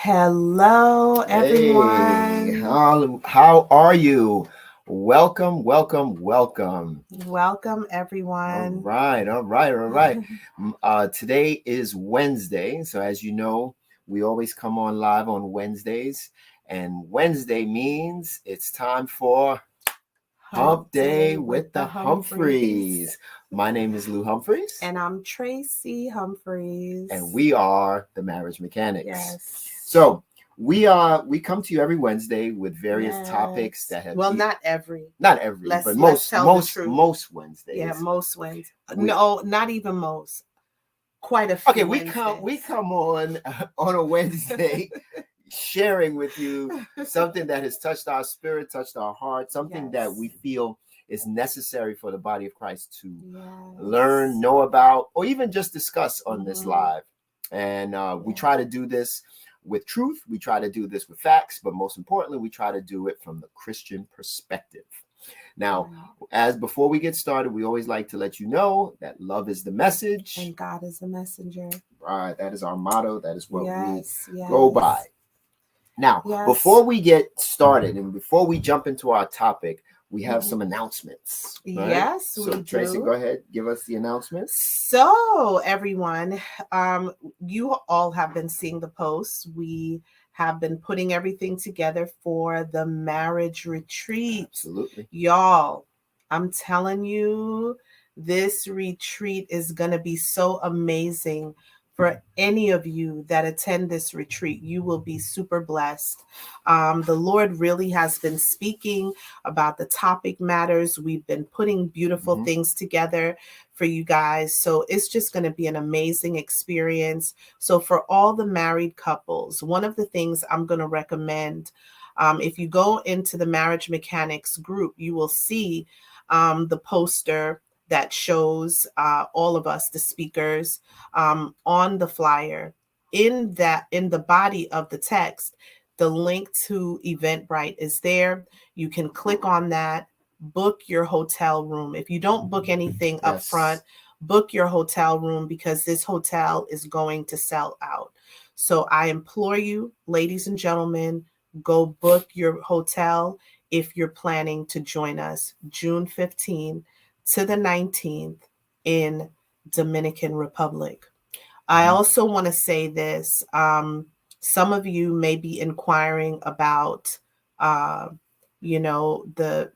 Hello, Hey, everyone. how are you? Welcome, welcome, welcome. Welcome, All everyone. right, all right, all right. Today is Wednesday, so as you know, we always come on live on Wednesdays, and Wednesday means it's time for Hump Hump Day Day with with the the Humphreys. Humphreys. My name is Lou Humphreys, And I'm Tracy and Humphreys. we are the Marriage Mechanics. Yes. So we come to you every Wednesday with various topics Yes. that have Well, not every. not every, but Let's most tell the most truth. most Yeah, Wednesdays. most Wednesdays. We No, not even most. Quite a okay, few we Wednesdays. come on on a Wednesday sharing with you something that has touched our spirit, touched our heart, something that Yes. we feel is necessary for the body of Christ to learn, Yes. know about, or even just discuss on this Mm-hmm. live. And we Yeah. try to do this with truth. We try to do this with facts, but most importantly, we try to do it from the Christian perspective. Now, Right. as before we get started, we always like to let you know that love is the message. And God is the messenger. Right, that is our motto. That is what we Yes. go by. Yes. Now, Yes. before we get started and before we jump into our topic, we have Mhm. some announcements. Right. Yes, So, we Tracy, go do. ahead, give us the announcements. So, everyone, you all have been seeing the posts. We have been putting everything together for the marriage retreat. Absolutely. Y'all, I'm telling you, this retreat is going to be so amazing. For any of you that attend this retreat, you will be super blessed. The Lord really has been speaking about the topic matters. We've been putting beautiful things together for you guys. So it's just going to be an amazing experience. So for all the married couples, one of the things I'm going to recommend, if you go into the Marriage Mechanics group, you will see the poster that shows all of us, the speakers, on the flyer. In the body of the text, the link to Eventbrite is there. You can click on that, book your hotel room. If you don't book anything up front, book your hotel room because this hotel is going to sell out. So I implore you, ladies and gentlemen, go book your hotel if you're planning to join us June 15th to the 19th in Dominican Republic. I also want to say this. Some of you may be inquiring about, uh, the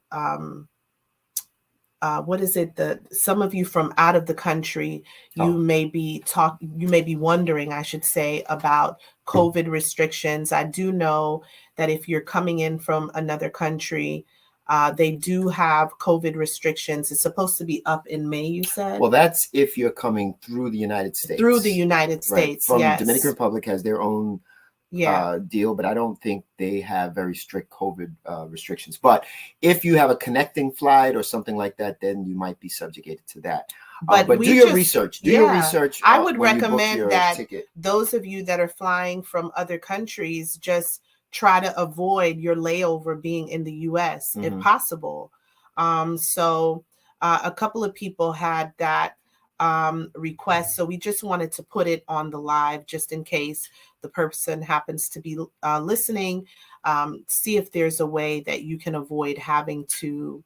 what is it? The Some of you from out of the country, Oh, you may be wondering, I should say, about COVID restrictions. I do know that if you're coming in from another country, they do have COVID restrictions. It's supposed to be up in May, you said? well, that's if you're coming through the United Through the States, United right? States, From Dominican yes. Republic has their own Yeah. deal, but I don't think they have very strict COVID restrictions. But if you have a connecting flight or something like that, then you might be subjugated to that. But But do we your just, research. Do your yeah, research I would when you book recommend your that ticket. those of you that are flying from other countries just try to avoid your layover being in the US if possible. So a couple of people had that request. So we just wanted to put it on the live just in case the person happens to be listening. See if there's a way that you can avoid having to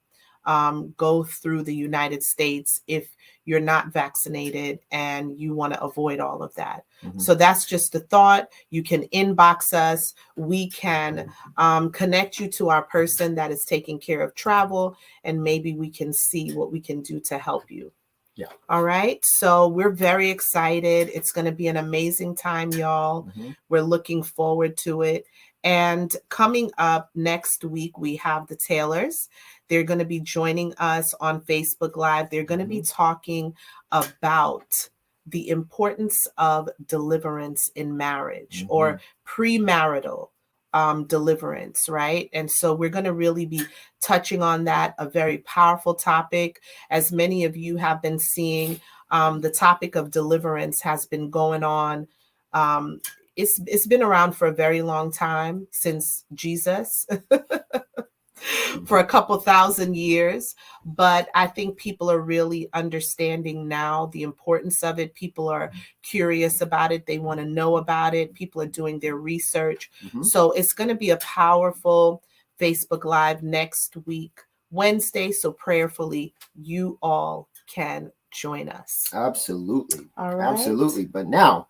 go through the United States if you're not vaccinated and you want to avoid all of that. So that's just a thought. You can inbox us. We can connect you to our person that is taking care of travel, and maybe we can see what we can do to help you. Yeah. All right. So we're very excited. It's going to be an amazing time, y'all. We're looking forward to it. And coming up next week, we have the Taylors. They're going to be joining us on Facebook Live. They're going to be talking about the importance of deliverance in marriage or premarital deliverance, right? And so we're going to really be touching on that, a very powerful topic. As many of you have been seeing, the topic of deliverance has been going on. It's been around for a very long time, since Jesus. for a couple thousand years. But I think people are really understanding now the importance of it. People are curious about it. They want to know about it. People are doing their research. So it's going to be a powerful Facebook Live next week, Wednesday. So prayerfully, you all can join us. Absolutely. All right. Absolutely. But now,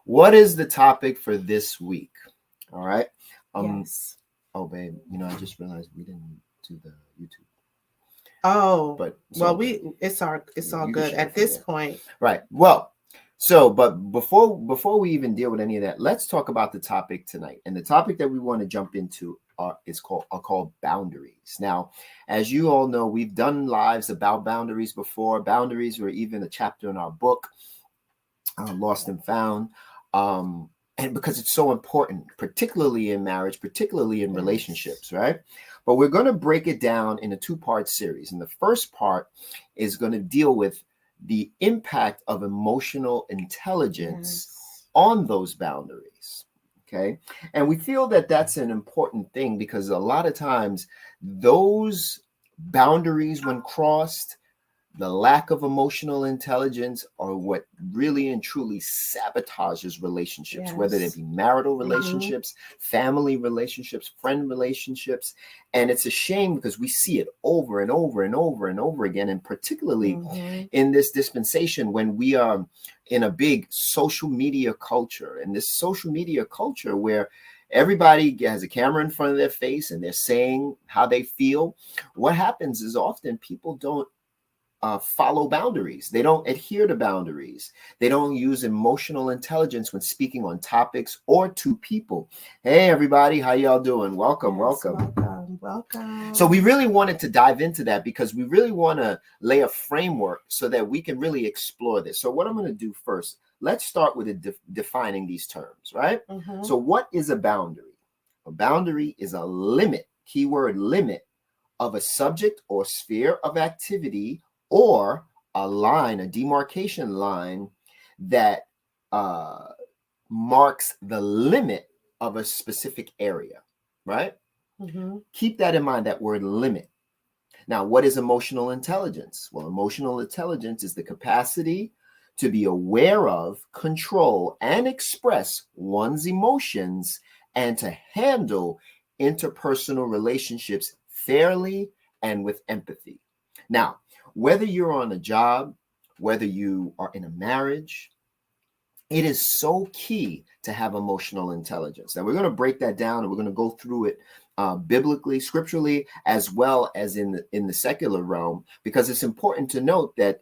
what is the topic for this week? All right. Yes. Oh, babe, I just realized we didn't do the YouTube. Oh, but well, it's all good at this point. Right. Well, but before we even deal with any of that, let's talk about the topic tonight. And the topic that we want to jump into are called boundaries. Now, as you all know, we've done lives about boundaries before. Boundaries were even a chapter in our book, Lost and Found. And because it's so important, particularly in marriage, particularly in relationships, right? But we're going to break it down in a two-part series. And the first part is going to deal with the impact of emotional intelligence on those boundaries. Okay. And we feel that that's an important thing because a lot of times those boundaries, when crossed, the lack of emotional intelligence are what really and truly sabotages relationships, whether they be marital relationships, family relationships, friend relationships. And it's a shame because we see it over and over and over and over again. And particularly in this dispensation, when we are in a big social media culture, and this social media culture where everybody has a camera in front of their face and they're saying how they feel, what happens is often people don't follow boundaries. They don't adhere to boundaries. They don't use emotional intelligence when speaking on topics or to people. Hey, everybody, how y'all doing? Welcome. So we really wanted to dive into that because we really want to lay a framework so that we can really explore this. So what I'm going to do first, let's start with defining these terms, right? So what is a boundary? A boundary is a limit, keyword limit, of a subject or sphere of activity or a line, a demarcation line that marks the limit of a specific area, right? Keep that in mind, that word limit. Now, what is emotional intelligence? Well, emotional intelligence is the capacity to be aware of, control, and express one's emotions and to handle interpersonal relationships fairly and with empathy. Now, whether you're on a job, whether you are in a marriage, it is so key to have emotional intelligence. Now, we're going to break that down and we're going to go through it biblically, scripturally, as well as in the secular realm, because it's important to note that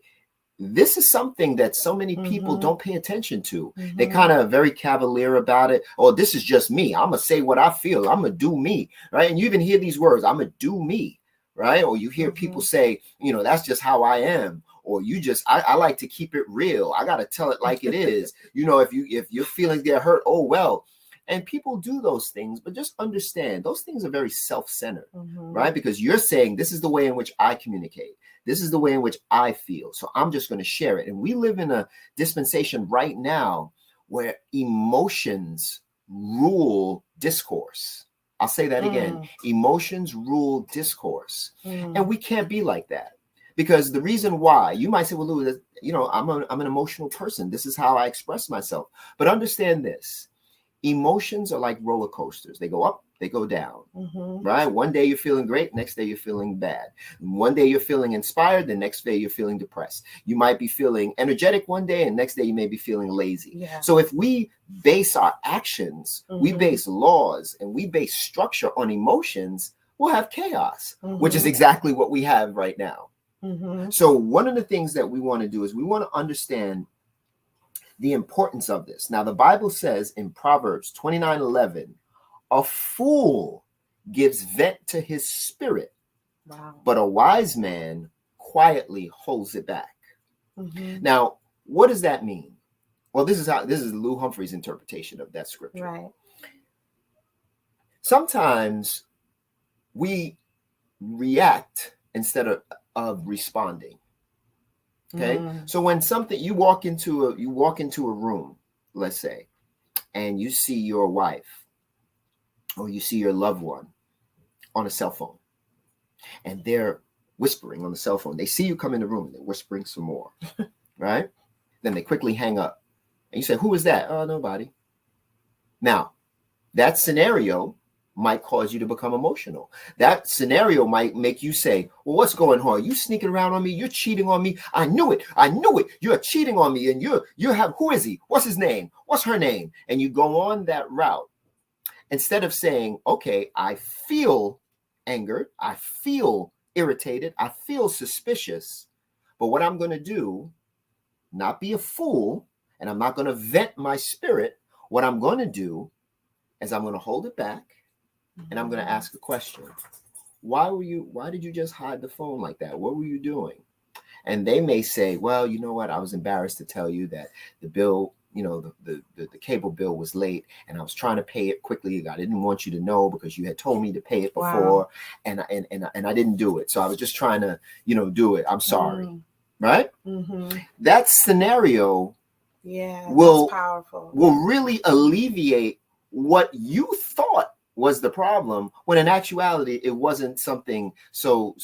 this is something that so many people don't pay attention to. They kind of very cavalier about it. Oh, this is just me. I'm going to say what I feel. I'm going to do me, right? And you even hear these words, I'm going to do me. Right? Or you hear people say, that's just how I am. Or I like to keep it real. I got to tell it like it is. If your feelings get hurt, oh, well. And people do those things, but just understand those things are very self-centered, right? Because you're saying this is the way in which I communicate. This is the way in which I feel. So I'm just going to share it. And we live in a dispensation right now where emotions rule discourse. I'll say that again. Emotions rule discourse. And we can't be like that. Because the reason why, you might say, well, Lou, I'm an emotional person. This is how I express myself. But understand this. Emotions are like roller coasters. They go up, they go down, right? One day you're feeling great, next day you're feeling bad. One day you're feeling inspired, the next day you're feeling depressed. You might be feeling energetic one day, and next day you may be feeling lazy. So if we base our actions, we base laws, and we base structure on emotions, we'll have chaos, which is exactly what we have right now. So one of the things that we want to do is we want to understand the importance of this. Now, the Bible says in Proverbs 29:11, a fool gives vent to his spirit, but a wise man quietly holds it back. Now, what does that mean? Well, this is Lou Humphrey's interpretation of that scripture. Right. Sometimes we react instead of responding. Okay. So when you walk into a room, let's say, and you see your wife or you see your loved one on a cell phone, and they're whispering on the cell phone. They see you come in the room and they're whispering some more, right? Then they quickly hang up. And you say, who is that? Oh, nobody. Now, that scenario might cause you to become emotional. That scenario might make you say, well, what's going on? You sneaking around on me? You're cheating on me? I knew it. I knew it. You're cheating on me. And you have, who is he? What's his name? What's her name? And you go on that route. Instead of saying, okay, I feel angered. I feel irritated. I feel suspicious. But what I'm going to do, not be a fool, and I'm not going to vent my spirit. What I'm going to do is I'm going to hold it back. And I'm going to ask a question. Why did you just hide the phone like that? What were you doing? And they may say, well, you know what? I was embarrassed to tell you that the bill, the cable bill was late and I was trying to pay it quickly. I didn't want you to know because you had told me to pay it before. Wow. and I didn't do it. So I was just trying to, do it. I'm sorry. Right? Mm-hmm. That scenario that's powerful. Will really alleviate what you thought was the problem, when in actuality it wasn't something so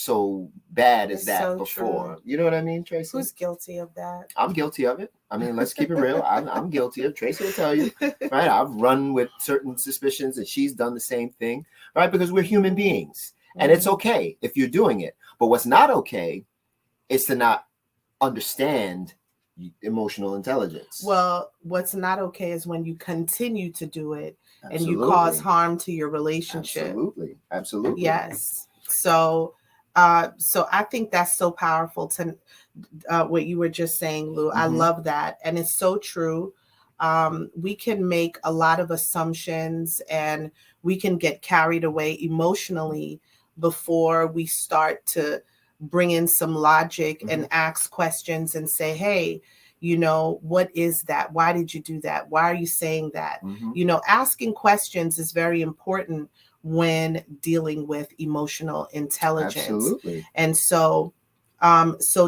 bad as that so before. True. You know what I mean, Tracy? Who's guilty of that? I'm guilty of it. I mean, let's keep it real. I'm guilty of it. Tracy will tell you, right? I've run with certain suspicions and she's done the same thing, right? Because we're human beings, and it's okay if you're doing it. But what's not okay is to not understand emotional intelligence. Well, what's not okay is when you continue to do it. Absolutely. And you cause harm to your relationship. Absolutely. Yes. So I think that's so powerful to what you were just saying, Lou. Mm-hmm. I love that. And it's so true. We can make a lot of assumptions and we can get carried away emotionally before we start to bring in some logic and ask questions and say, hey, what is that? Why did you do that? Why are you saying that? Asking questions is very important when dealing with emotional intelligence. Absolutely. And so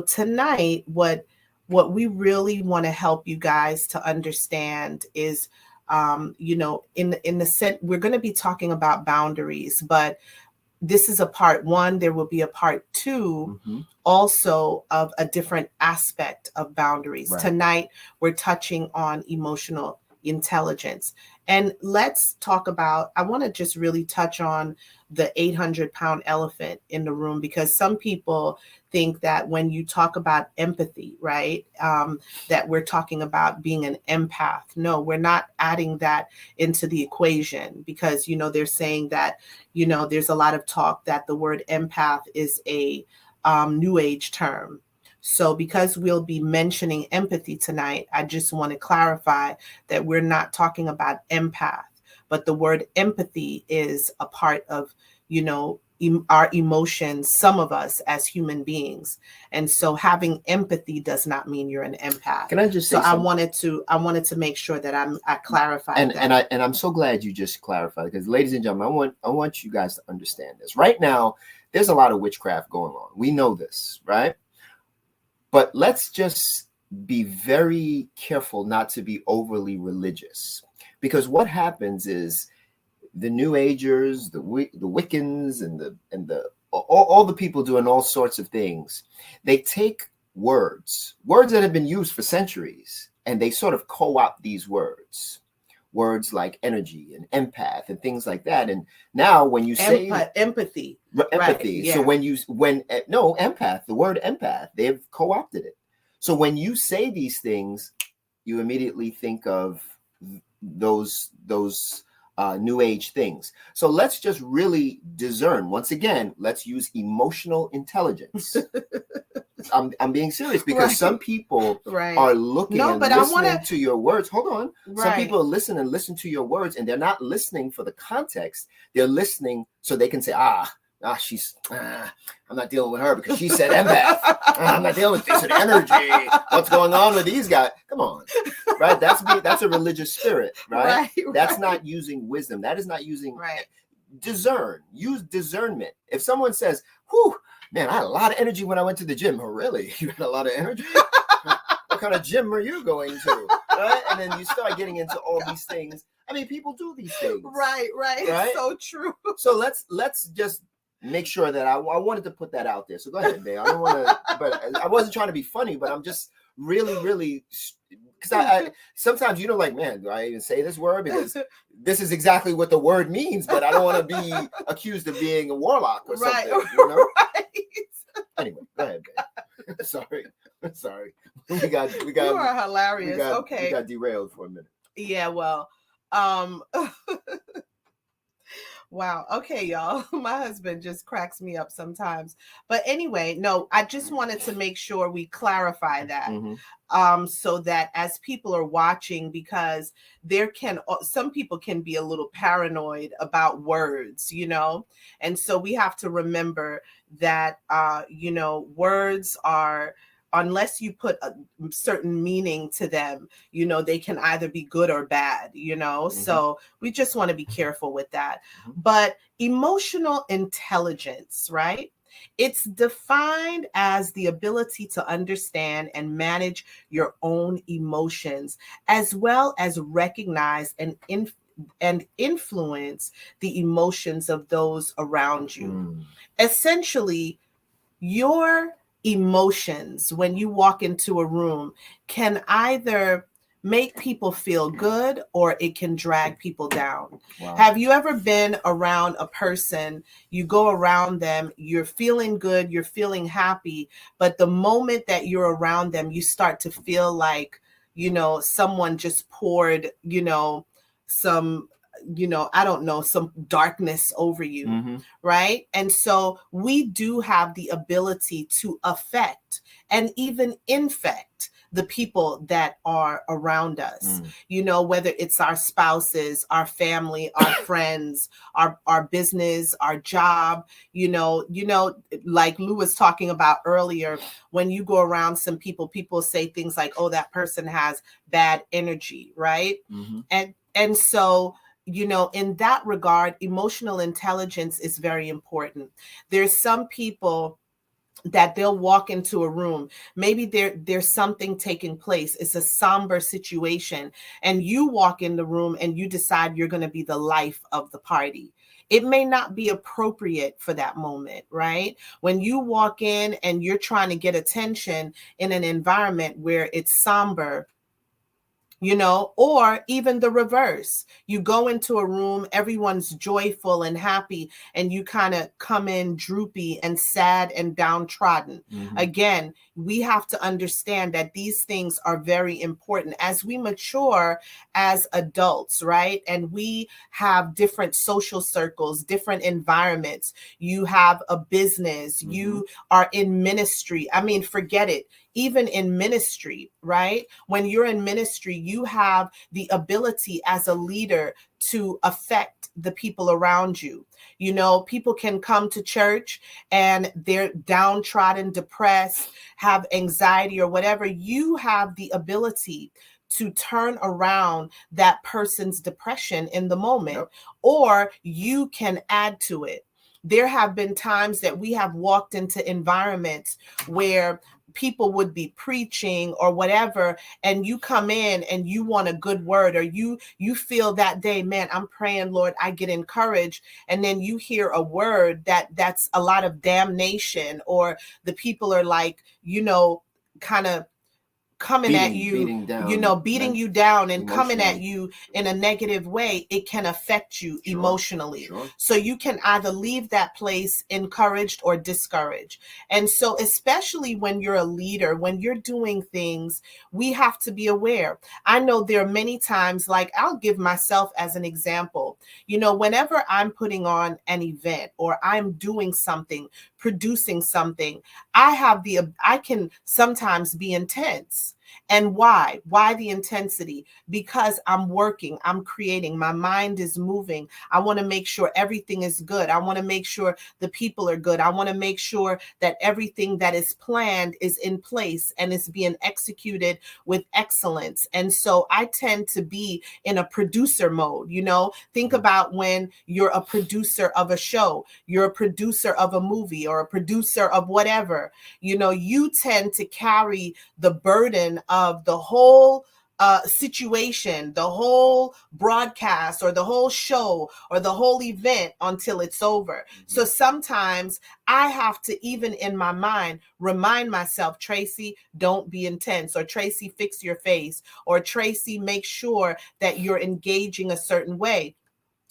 tonight, what we really want to help you guys to understand is, in the sense, we're going to be talking about boundaries, but this is a part one. There will be a part two also of a different aspect of boundaries. Right. Tonight, we're touching on emotional intelligence. And let's talk about, I want to just really touch on the 800-pound elephant in the room, because some people think that when you talk about empathy, right, that we're talking about being an empath. No, we're not adding that into the equation, because, they're saying that, there's a lot of talk that the word empath is a new age term. So because we'll be mentioning empathy tonight, I just want to clarify that we're not talking about empath, but the word empathy is a part of, our emotions, some of us as human beings. And so having empathy does not mean you're an empath. Can I just say I wanted to make sure that I clarified that. And I'm so glad you just clarified, because ladies and gentlemen, I want you guys to understand this. Right now, there's a lot of witchcraft going on. We know this, right? But let's just be very careful not to be overly religious, because what happens is the New Agers, the Wiccans, and all the people doing all sorts of things, they take words that have been used for centuries, and they sort of co-opt these words like energy and empath and things like that. And now when you say empathy, right, yeah. So empath, the word empath, they've co-opted it. So when you say these things, you immediately think of those new age things. So let's just really discern. Once again, let's use emotional intelligence. I'm being serious, because some people are looking listening to your words. Hold on. Some people listen to your words, and they're not listening for the context. They're listening so they can say, I'm not dealing with her because she said empath. I'm not dealing with this energy. What's going on with these guys? Come on, right? That's a religious spirit, right? That's not using wisdom. That is not using discern. Use discernment. If someone says, "Whew, man, I had a lot of energy when I went to the gym." Oh, really? You had a lot of energy? What kind of gym are you going to? Right? And then you start getting into all these things. I mean, people do these things. Right? It's so true. So let's just make sure that I wanted to put that out there. So go ahead, babe. I don't want to, but I wasn't trying to be funny, but I'm just really, because I sometimes, you know, like, man, do I even say this word? Because this is exactly what the word means, but I don't want to be accused of being a warlock or something, you know? Right. Anyway, go ahead, babe. Sorry. We got you are hilarious. We got derailed for a minute. Yeah, well, wow. Okay, y'all. My husband just cracks me up sometimes. But anyway, no, I just wanted to make sure we clarify that. So that as people are watching, because some people can be a little paranoid about words, you know, and so we have to remember that, you know, words are, unless you put a certain meaning to them, you know, they can either be good or bad, you know? So we just want to be careful with that. But emotional intelligence, right? It's defined as the ability to understand and manage your own emotions, as well as recognize and influence the emotions of those around you. Essentially, your emotions when you walk into a room can either make people feel good or it can drag people down. Wow. Have you ever been around a person, you go around them, you're feeling good, you're feeling happy, but the moment that you're around them, you start to feel like, you know, someone just poured, you know, some, you know, I don't know, some darkness over you, right? And so we do have the ability to affect and even infect the people that are around us, you know, whether it's our spouses, our family, our friends, our business, our job, you know, like Lou was talking about earlier, when you go around some people say things like, oh, that person has bad energy, right? And so, you know, in that regard, emotional intelligence is very important. There's some people that they'll walk into a room. Maybe there's something taking place. It's a somber situation. And you walk in the room and you decide you're going to be the life of the party. It may not be appropriate for that moment, right? When you walk in and you're trying to get attention in an environment where it's somber, you know, or even the reverse. You go into a room, everyone's joyful and happy, and you kind of come in droopy and sad and downtrodden. Again, we have to understand that these things are very important as we mature as adults, right? And we have different social circles, different environments. You have a business, you are in ministry. I mean, forget it. Even in ministry, right? When you're in ministry, you have the ability as a leader to affect the people around you. You know, people can come to church and they're downtrodden, depressed, have anxiety or whatever. You have the ability to turn around that person's depression in the moment, or you can add to it. There have been times that we have walked into environments where people would be preaching or whatever, and you come in and you want a good word, or you feel that day, man, I'm praying, Lord, I get encouraged. And then you hear a word that's a lot of damnation, or the people are like, you know, kind of coming at you, beating you down and coming at you in a negative way, it can affect you emotionally. So you can either leave that place encouraged or discouraged. And so especially when you're a leader, when you're doing things, we have to be aware. I know there are many times, like I'll give myself as an example, you know, whenever I'm putting on an event or I'm doing something, producing something, I can sometimes be intense. And why? Why the intensity? Because I'm working, I'm creating, my mind is moving. I want to make sure everything is good. I want to make sure the people are good. I want to make sure that everything that is planned is in place and is being executed with excellence. And so I tend to be in a producer mode. You know, think about when you're a producer of a show, you're a producer of a movie or a producer of whatever, you know, you tend to carry the burden of the whole situation, the whole broadcast or the whole show or the whole event until it's over. So sometimes I have to, even in my mind, remind myself, Tracy, don't be intense, or Tracy, fix your face, or Tracy, make sure that you're engaging a certain way.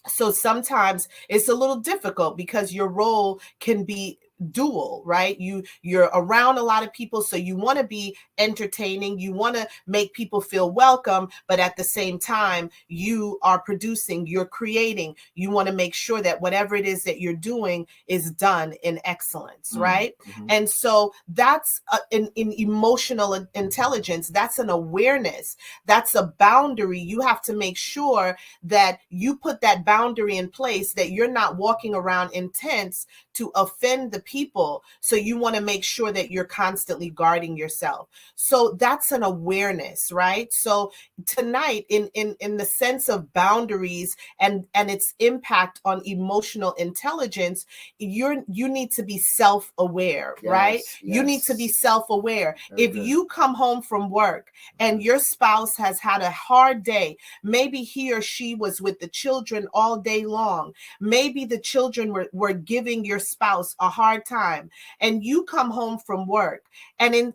So sometimes it's a little difficult because your role can be dual, right? You're around a lot of people, so you want to be entertaining, you want to make people feel welcome, but at the same time you are producing, you're creating, you want to make sure that whatever it is that you're doing is done in excellence, right? And so that's in emotional intelligence, that's an awareness, that's a boundary. You have to make sure that you put that boundary in place, that you're not walking around intense to offend the people. So you want to make sure that you're constantly guarding yourself. So that's an awareness, right? So tonight, in the sense of boundaries and its impact on emotional intelligence, you need to be self-aware, right? You need to be self-aware. If you come home from work and your spouse has had a hard day, maybe he or she was with the children all day long, maybe the children were giving your spouse a hard time, and you come home from work and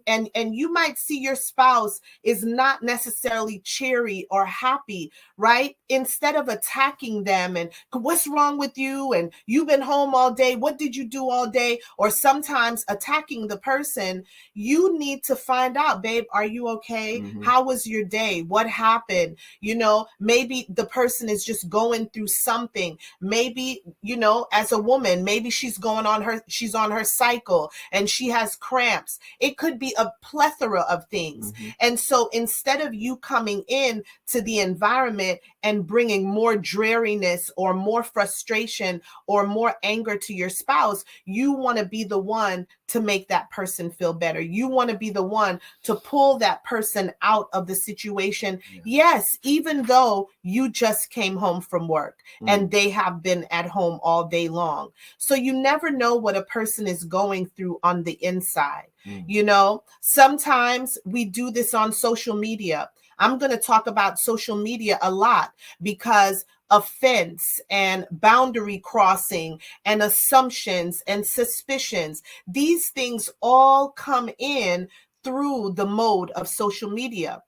you might see your spouse is not necessarily cheery or happy, right? Instead of attacking them and what's wrong with you, and you've been home all day, what did you do all day, or sometimes attacking the person, you need to find out, babe, are you okay? How was your day? What happened? You know, maybe the person is just going through something. Maybe, you know, as a woman, maybe she's on her cycle and she has cramps. It could be a plethora of things. And so instead of you coming in to the environment and bringing more dreariness or more frustration or more anger to your spouse, you want to be the one to make that person feel better. You want to be the one to pull that person out of the situation. Yes, even though you just came home from work and they have been at home all day long. So you never know what a person is going through on the inside. You know, sometimes we do this on social media. I'm going to talk about social media a lot because offense and boundary crossing and assumptions and suspicions, these things all come in through the mode of social media.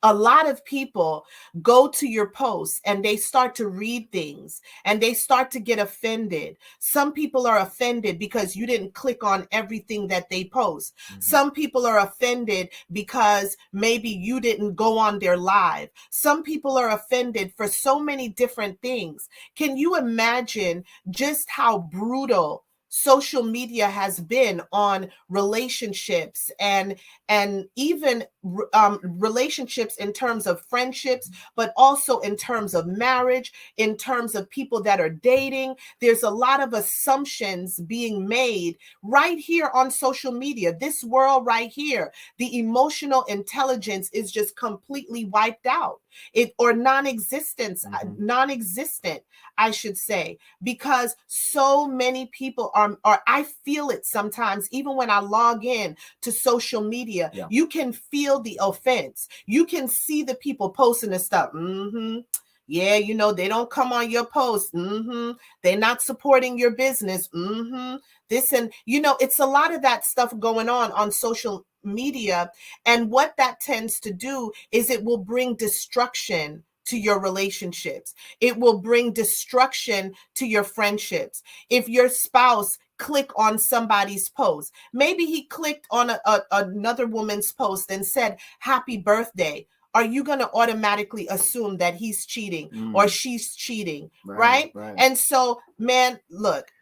A lot of people go to your posts and they start to read things and they start to get offended. Some people are offended because you didn't click on everything that they post. Some people are offended because maybe you didn't go on their live. Some people are offended for so many different things. Can you imagine just how brutal social media has been on relationships and even relationships in terms of friendships, but also in terms of marriage, in terms of people that are dating? There's a lot of assumptions being made right here on social media. This world right here, the emotional intelligence is just completely wiped out. Non-existent, I should say, because so many people are I feel it sometimes, even when I log in to social media, you can feel the offense. You can see the people posting this stuff. Yeah, you know, they don't come on your post. They're not supporting your business. This, and, you know, it's a lot of that stuff going on social media. And what that tends to do is it will bring destruction to your relationships. It will bring destruction to your friendships. If your spouse click on somebody's post, maybe he clicked on another woman's post and said, happy birthday. Are you going to automatically assume that he's cheating or she's cheating? Right. And so, man, look,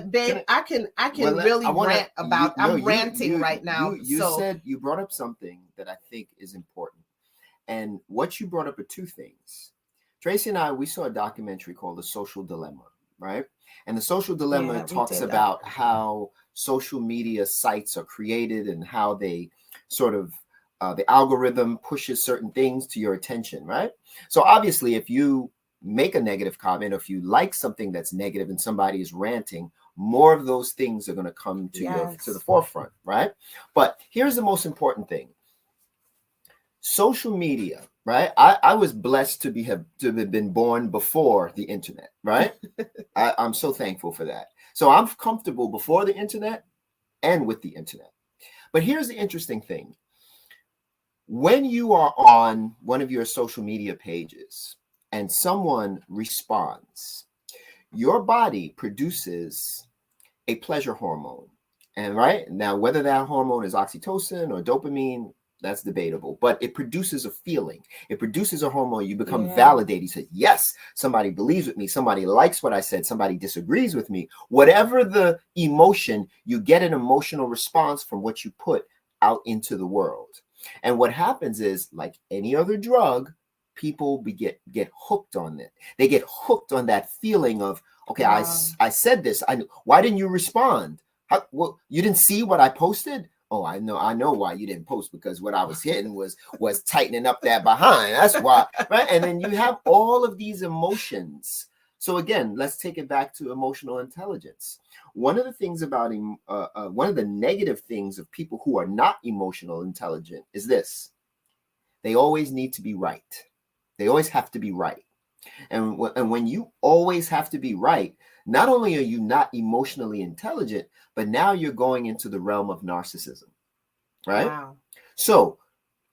babe, I can really rant about, I'm ranting right now. You brought up something that I think is important. And what you brought up are two things. Tracy and I, we saw a documentary called The Social Dilemma, right? And The Social Dilemma talks about how social media sites are created and how they sort of, the algorithm pushes certain things to your attention, right? So obviously, if you make a negative comment, or if you like something that's negative and somebody is ranting, more of those things are going to come to to the forefront, right? But here's the most important thing. Social media right? I was blessed to have been born before the internet, right? I'm so thankful for that. So I'm comfortable before the internet and with the internet. But here's the interesting thing. When you are on one of your social media pages and someone responds, your body produces a pleasure hormone. And right now, whether that hormone is oxytocin or dopamine, that's debatable, but it produces a feeling. It produces a hormone. You become validated. You say, yes, somebody believes with me. Somebody likes what I said. Somebody disagrees with me. Whatever the emotion, you get an emotional response from what you put out into the world. And what happens is, like any other drug, people get hooked on it. They get hooked on that feeling of, okay, wow. I said this. Why didn't you respond? Well, you didn't see what I posted? Oh, I know why you didn't post, because what I was hitting was tightening up that behind. That's why, right? And then you have all of these emotions. So again, let's take it back to emotional intelligence. One of the things about one of the negative things of people who are not emotional intelligent is this: they always need to be right. They always have to be right. And when you always have to be right, not only are you not emotionally intelligent, but now you're going into the realm of narcissism, right? Wow. So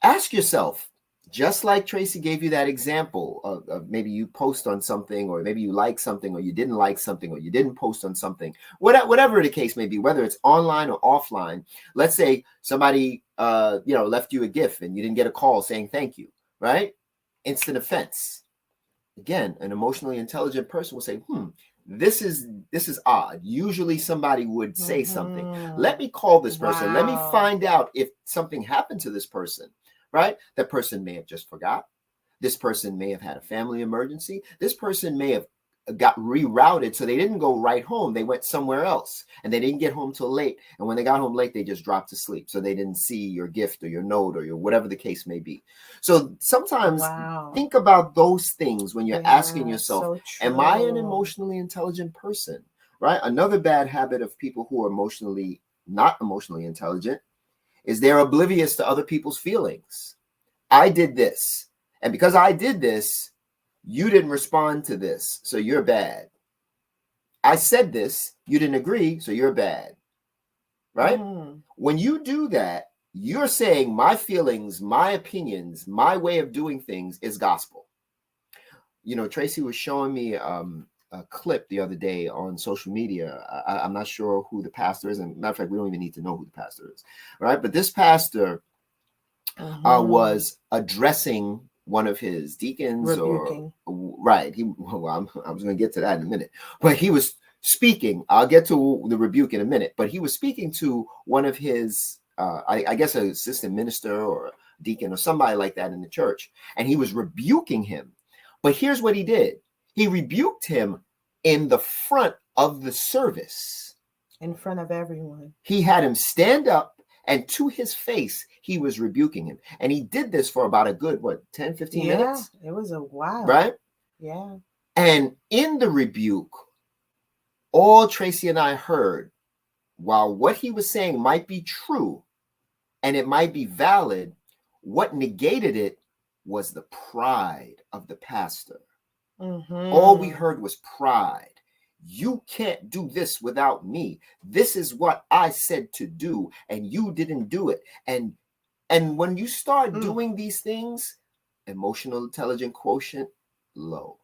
ask yourself, just like Tracy gave you that example of maybe you post on something, or maybe you like something, or you didn't like something, or you didn't post on something, whatever the case may be, whether it's online or offline. Let's say somebody left you a gift and you didn't get a call saying thank you, right? Instant offense. Again, an emotionally intelligent person will say, this is odd. Usually somebody would say something. Let me call this person. Wow. Let me find out if something happened to this person, right? That person may have just forgot. This person may have had a family emergency. This person may have got rerouted, so they didn't go right home. They went somewhere else, and they didn't get home till late. And when they got home late, they just dropped to sleep, so they didn't see your gift or your note or your whatever the case may be. So sometimes think about those things when you're asking yourself, am I an emotionally intelligent person? Right? Another bad habit of people who are not emotionally intelligent is they're oblivious to other people's feelings. I did this, and because I did this, you didn't respond to this, so you're bad. I said this, you didn't agree, so you're bad. Right? When you do that, you're saying my feelings, my opinions, my way of doing things is gospel. Tracy was showing me a clip the other day on social media. I'm not sure who the pastor is, and matter of fact, we don't even need to know who the pastor is, right? But this pastor was addressing one of his deacons, rebuking. Right. I was going to get to that in a minute, but he was speaking. I'll get to the rebuke in a minute, but he was speaking to one of his, I guess, an assistant minister or deacon or somebody like that in the church. And he was rebuking him. But here's what he did. He rebuked him in the front of the service. In front of everyone. He had him stand up, and to his face, he was rebuking him. And he did this for about a good, 10, 15 minutes? Yeah, it was a while. Right? Yeah. And in the rebuke, all Tracy and I heard, while what he was saying might be true and it might be valid, what negated it was the pride of the pastor. All we heard was pride. You can't do this without me. This is what I said to do, and you didn't do it. And when you start doing these things, emotional intelligence quotient low.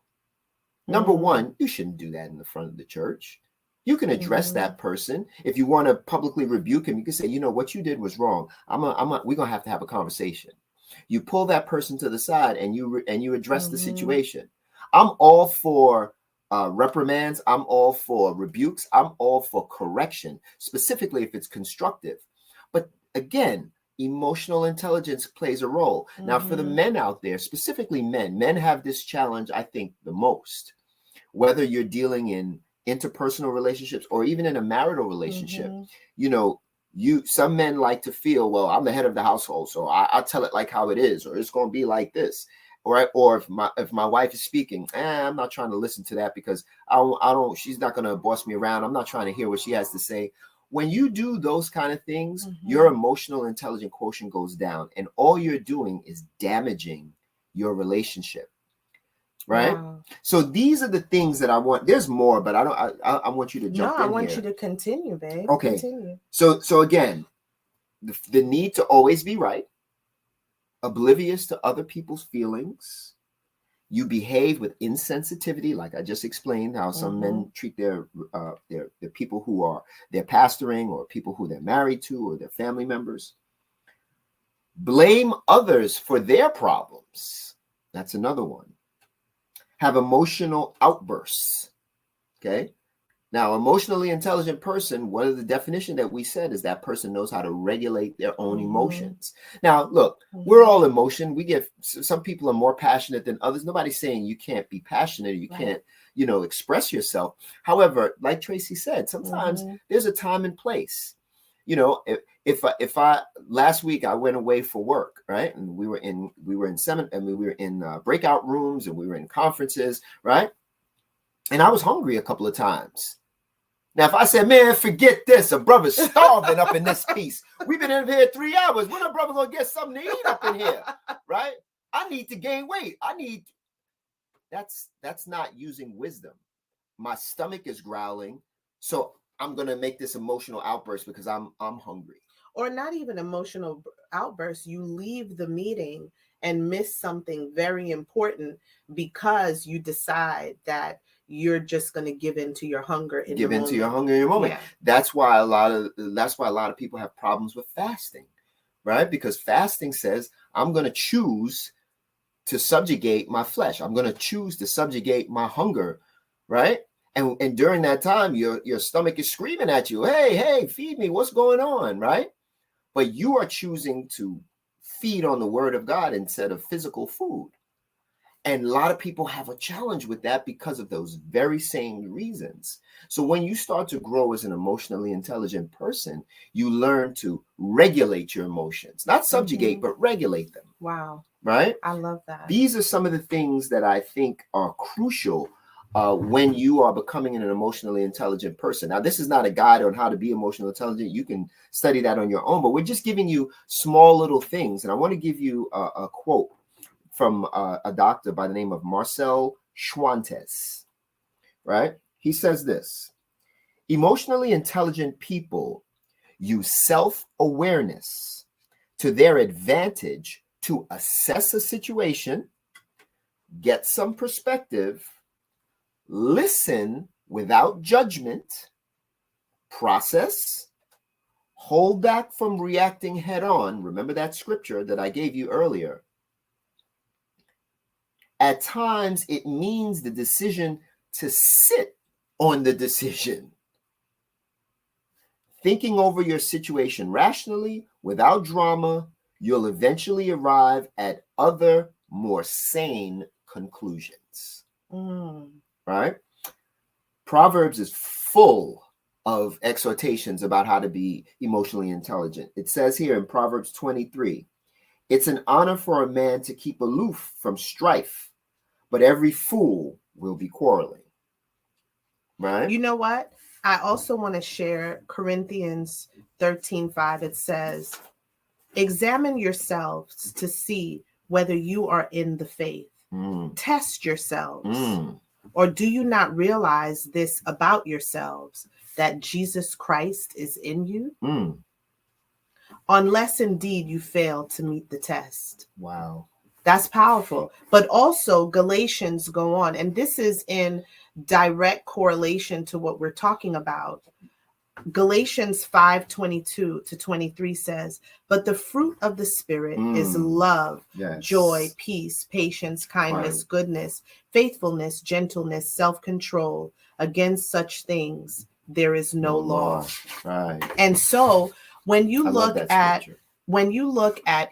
Number one, you shouldn't do that in the front of the church. You can address that person. If you want to publicly rebuke him, you can say, what you did was wrong. We're gonna have to have a conversation. You pull that person to the side and you address the situation. I'm all for reprimands. I'm all for rebukes. I'm all for correction, specifically if it's constructive. But again, emotional intelligence plays a role. Now, for the men out there, specifically men have this challenge, I think, the most. Whether you're dealing in interpersonal relationships or even in a marital relationship, some men like to feel, well, I'm the head of the household, so I'll tell it like how it is, or it's going to be like this. Right? Or if my wife is speaking, I'm not trying to listen to that because she's not going to boss me around. I'm not trying to hear what she has to say. When you do those kind of things, your emotional intelligence quotient goes down, and all you're doing is damaging your relationship. Right. Wow. So these are the things that I want. There's more, but I want you to jump in. No, I want here. you to continue, babe. Okay. Continue. So again, the need to always be right, oblivious to other people's feelings. You behave with insensitivity, like I just explained how some men treat their people who are they're pastoring, or people who they're married to, or their family members. Blame others for their problems. That's another one. Have emotional outbursts. Okay. Now, emotionally intelligent person, one of the definition that we said is that person knows how to regulate their own emotions. Now, look, we're all emotion. We get, some people are more passionate than others. Nobody's saying you can't be passionate, or you can't, express yourself. However, like Tracy said, sometimes there's a time and place. If I last week I went away for work, right, and we were in breakout rooms, and we were in conferences, right, and I was hungry a couple of times. Now, if I said, man, forget this, a brother's starving up in this piece. We've been in here 3 hours. When a brother gonna get something to eat up in here, right? I need to gain weight. That's not using wisdom. My stomach is growling, so I'm gonna make this emotional outburst because I'm hungry. Or not even emotional outbursts. You leave the meeting and miss something very important because you decide that you're just going to give in to your hunger in your moment. Yeah. That's why a lot of people have problems with fasting, right? Because fasting says, I'm going to choose to subjugate my flesh. I'm going to choose to subjugate my hunger, right? And during that time, your stomach is screaming at you, hey, feed me. What's going on, right? But you are choosing to feed on the word of God instead of physical food. And a lot of people have a challenge with that because of those very same reasons. So when you start to grow as an emotionally intelligent person, you learn to regulate your emotions, not subjugate, but regulate them. Wow. Right? I love that. These are some of the things that I think are crucial when you are becoming an emotionally intelligent person. Now, this is not a guide on how to be emotionally intelligent. You can study that on your own, but we're just giving you small little things. And I want to give you a quote from a doctor by the name of Marcel Schwantes, right? He says this: emotionally intelligent people use self-awareness to their advantage to assess a situation, get some perspective, listen without judgment, process, hold back from reacting head on. Remember that scripture that I gave you earlier. At times, it means the decision to sit on the decision. Thinking over your situation rationally, without drama, you'll eventually arrive at other, more sane conclusions. Right? Proverbs is full of exhortations about how to be emotionally intelligent. It says here in Proverbs 23, it's an honor for a man to keep aloof from strife, but every fool will be quarreling. Right? You know what? I also want to share Corinthians 13:5. It says, examine yourselves to see whether you are in the faith. Test yourselves. Or do you not realize this about yourselves, that Jesus Christ is in you? Unless indeed you fail to meet the test. Wow. That's powerful. But also Galatians go on, and this is in direct correlation to what we're talking about. Galatians 5:22-23 says, but the fruit of the Spirit is love, joy, peace, patience, kindness, goodness, faithfulness, gentleness, self-control. Against such things there is no law. Right. And so when you look at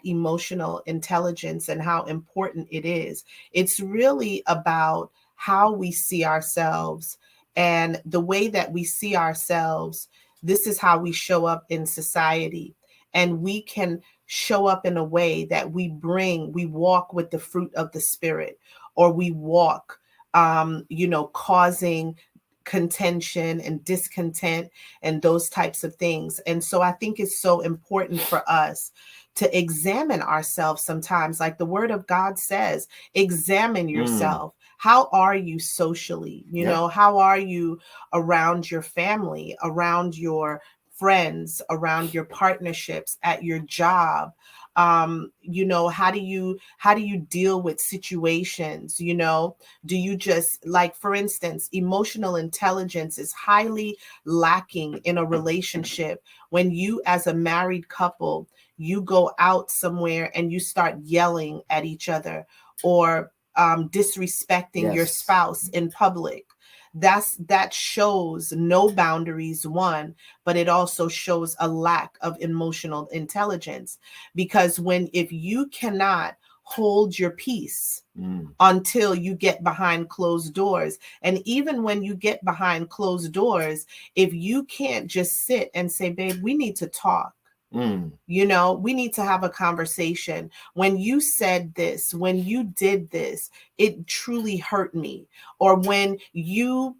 emotional intelligence and how important it is, it's really about how we see ourselves, and the way that we see ourselves. This is how we show up in society, and we can show up in a way that we walk with the fruit of the Spirit, or we walk, causing contention and discontent and those types of things. And so I think it's so important for us to examine ourselves sometimes. Like the word of God says, examine yourself. How are you socially? You know, how are you around your family, around your friends, around your partnerships, at your job? You know, how do you deal with situations? You know, do you just, like, for instance, emotional intelligence is highly lacking in a relationship when you, as a married couple, you go out somewhere and you start yelling at each other, or disrespecting your spouse in public. That shows no boundaries, one, but it also shows a lack of emotional intelligence. Because if you cannot hold your peace until you get behind closed doors, and even when you get behind closed doors, if you can't just sit and say, babe, we need to talk. You know, we need to have a conversation. When you said this, when you did this, it truly hurt me. Or when you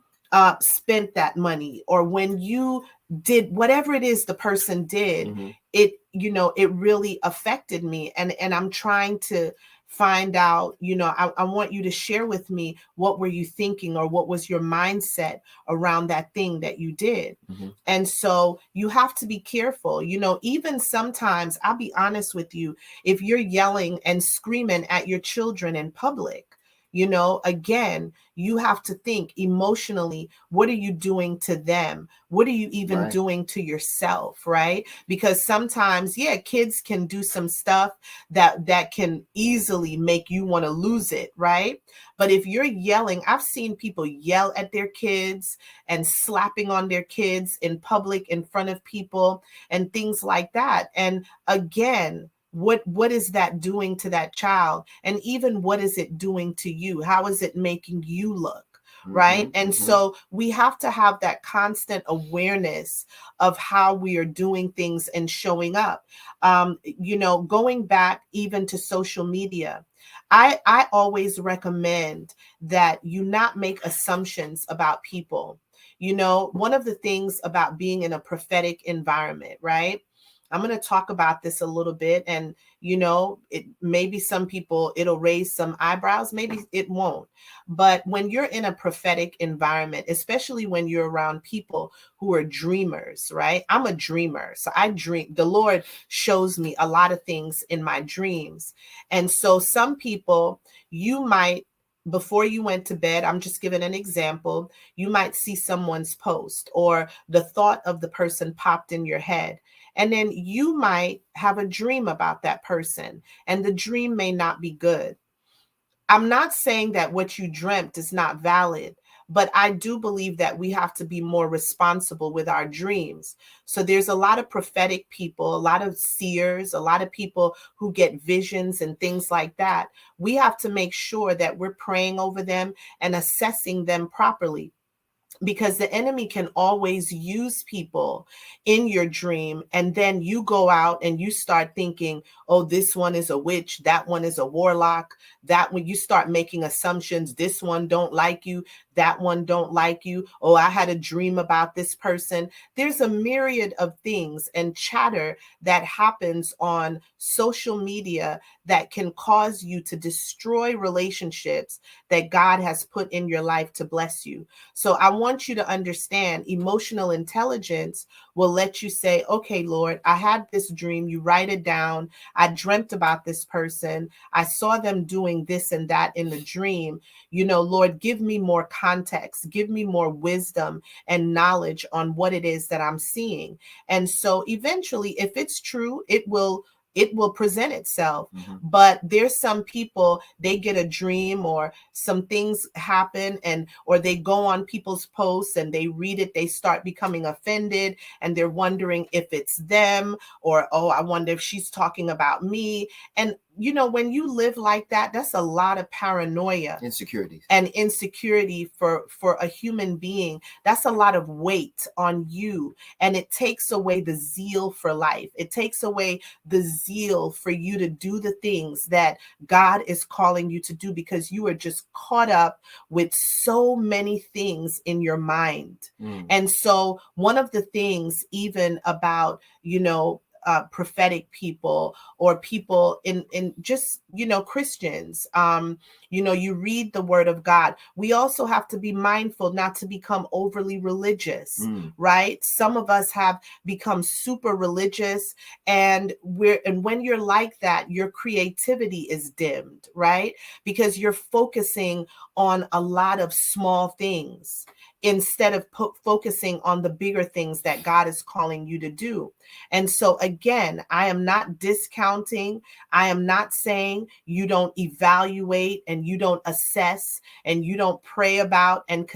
spent that money, or when you did whatever it is the person did, it, you know, it really affected me. And I'm trying to find out, you know, I want you to share with me, what were you thinking, or what was your mindset around that thing that you did? And so you have to be careful. You know, even sometimes, I'll be honest with you, if you're yelling and screaming at your children in public, you know, again, you have to think emotionally, what are you doing to them? What are you even doing to yourself, right? Because sometimes, yeah, kids can do some stuff that can easily make you want to lose it, right? But if you're yelling, I've seen people yell at their kids and slapping on their kids in public in front of people and things like that. And again, what is that doing to that child? And even what is it doing to you? How is it making you look? Right. And so we have to have that constant awareness of how we are doing things and showing up. You know, going back even to social media, I always recommend that you not make assumptions about people. You know, one of the things about being in a prophetic environment, right? I'm going to talk about this a little bit, and you know, it maybe some people, it'll raise some eyebrows, maybe it won't. But when you're in a prophetic environment, especially when you're around people who are dreamers, right? I'm a dreamer. So I dream. The Lord shows me a lot of things in my dreams. And so some people, you might, before you went to bed, I'm just giving an example, you might see someone's post, or the thought of the person popped in your head. And then you might have a dream about that person, and the dream may not be good. I'm not saying that what you dreamt is not valid, but I do believe that we have to be more responsible with our dreams. So there's a lot of prophetic people, a lot of seers, a lot of people who get visions and things like that. We have to make sure that we're praying over them and assessing them properly, because the enemy can always use people in your dream, and then you go out and you start thinking, oh, this one is a witch, that one is a warlock, that when you start making assumptions, this one don't like you, that one don't like you, oh, I had a dream about this person. There's a myriad of things and chatter that happens on social media that can cause you to destroy relationships that God has put in your life to bless you. So I want you to understand, emotional intelligence will let you say, okay, Lord, I had this dream. You write it down. I dreamt about this person. I saw them doing this and that in the dream. You know, Lord, give me more context, give me more wisdom and knowledge on what it is that I'm seeing. And so eventually, if it's true, it will present itself. But there's some people, they get a dream or some things happen, and or they go on people's posts and they read it, they start becoming offended, and they're wondering if it's them, or, oh, I wonder if she's talking about me. And you know, when you live like that, that's a lot of paranoia, insecurity for a human being. That's a lot of weight on you, and it takes away the zeal for life. It takes away the zeal for you to do the things that God is calling you to do, because you are just caught up with so many things in your mind. And so one of the things, even about, you know, prophetic people or people in just, Christians. You read the word of God. We also have to be mindful not to become overly religious, right? Some of us have become super religious, and when you're like that, your creativity is dimmed, right? Because you're focusing on a lot of small things instead of focusing on the bigger things that God is calling you to do. And so again, I am not discounting. I am not saying you don't evaluate and you don't assess and you don't pray about and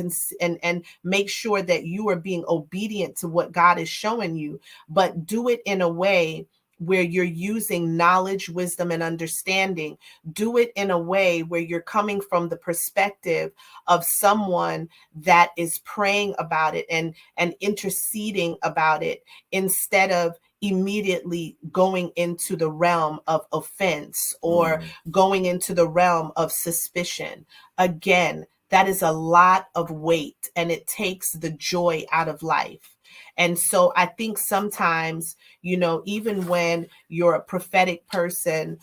make sure that you are being obedient to what God is showing you, but do it in a way where you're using knowledge, wisdom, and understanding. Do it in a way where you're coming from the perspective of someone that is praying about it and interceding about it, instead of immediately going into the realm of offense or going into the realm of suspicion. Again, that is a lot of weight, and it takes the joy out of life. And so I think sometimes, even when you're a prophetic person,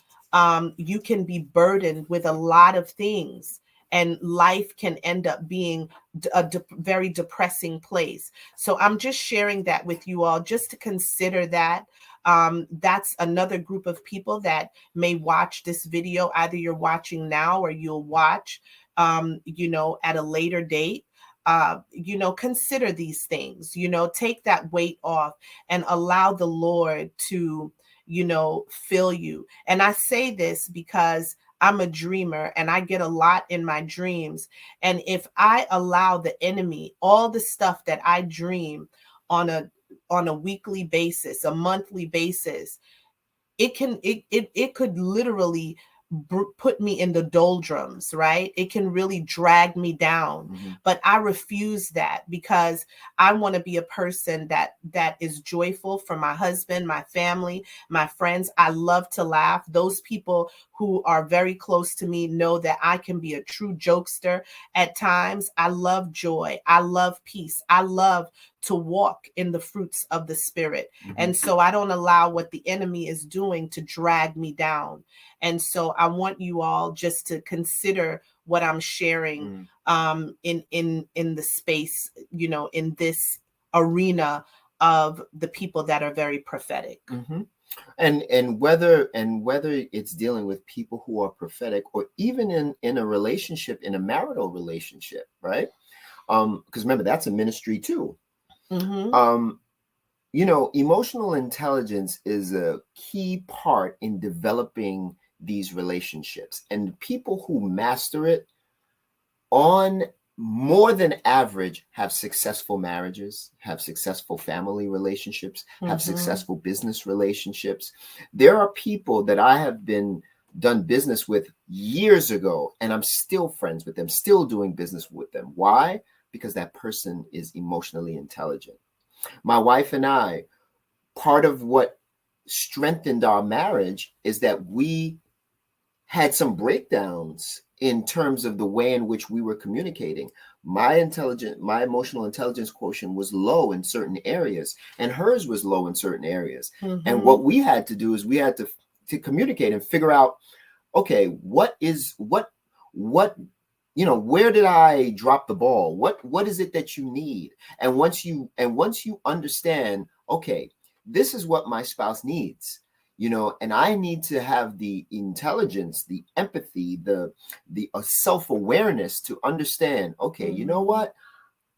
you can be burdened with a lot of things, and life can end up being a very depressing place. So I'm just sharing that with you all, just to consider that. That's another group of people that may watch this video. Either you're watching now or you'll watch, at a later date. Consider these things, take that weight off and allow the Lord to, fill you. And I say this because I'm a dreamer and I get a lot in my dreams. And if I allow the enemy, all the stuff that I dream on a weekly basis, a monthly basis, it could literally put me in the doldrums, right? It can really drag me down. But I refuse that, because I want to be a person that is joyful for my husband, my family, my friends. I love to laugh. Those people who are very close to me know that I can be a true jokester at times. I love joy. I love peace. I love to walk in the fruits of the Spirit. And so I don't allow what the enemy is doing to drag me down. And so I want you all just to consider what I'm sharing in the space, in this arena of the people that are very prophetic. And whether it's dealing with people who are prophetic, or even in a relationship, in a marital relationship, right? Because remember, that's a ministry too. Emotional intelligence is a key part in developing these relationships, and people who master it on more than average have successful marriages, have successful family relationships, have successful business relationships. There are people that I have done business with years ago, and I'm still friends with them, still doing business with them. Why? Because that person is emotionally intelligent. My wife and I, part of what strengthened our marriage is that we had some breakdowns in terms of the way in which we were communicating. My emotional intelligence quotient was low in certain areas, and hers was low in certain areas. And what we had to do is we had to communicate and figure out, okay, where did I drop the ball? What is it that you need? And once you understand, okay, this is what my spouse needs, and I need to have the intelligence, the empathy, the self-awareness to understand, okay, you know what?